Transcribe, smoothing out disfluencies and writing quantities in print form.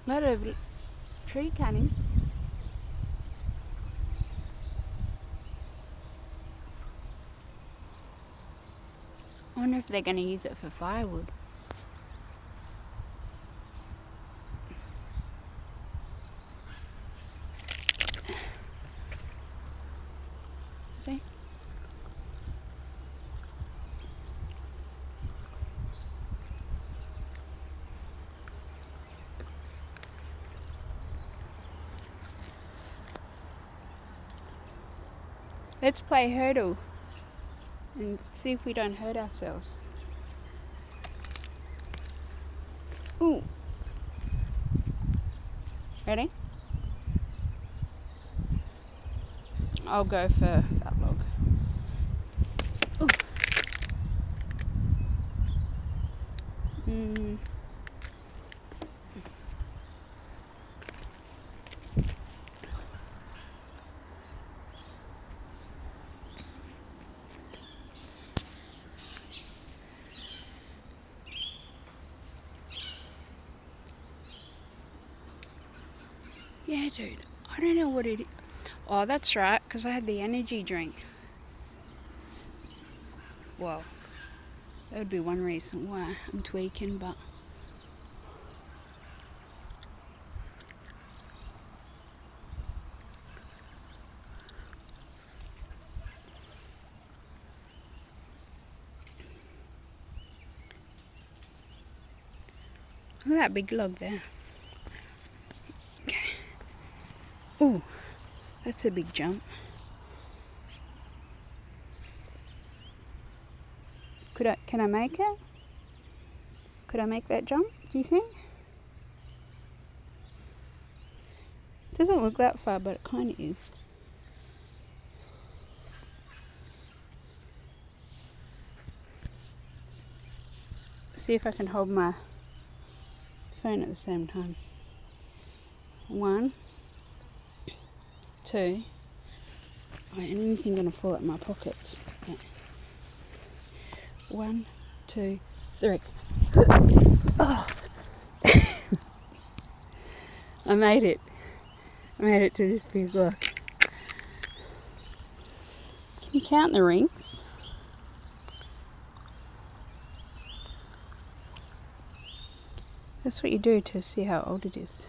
lot of tree cutting. I wonder if they're going to use it for firewood. See? Let's play hurdle and see if we don't hurt ourselves. Ooh. Ready? I'll go for that log. Ooh. Yeah, dude. I don't know what it is. Oh, that's right, because I had the energy drink. Well, that would be one reason why I'm tweaking, but... Look at that big log there. Okay. Ooh, that's a big jump. Can I make it? Could I make that jump, do you think? Doesn't look that far, but it kind of is. See if I can hold my phone at the same time. 1, 2. Wait, and anything gonna fall out of my pockets. Yeah. 1, 2, 3. Oh. I made it. I made it to this big log. Can you count the rings? That's what you do to see how old it is.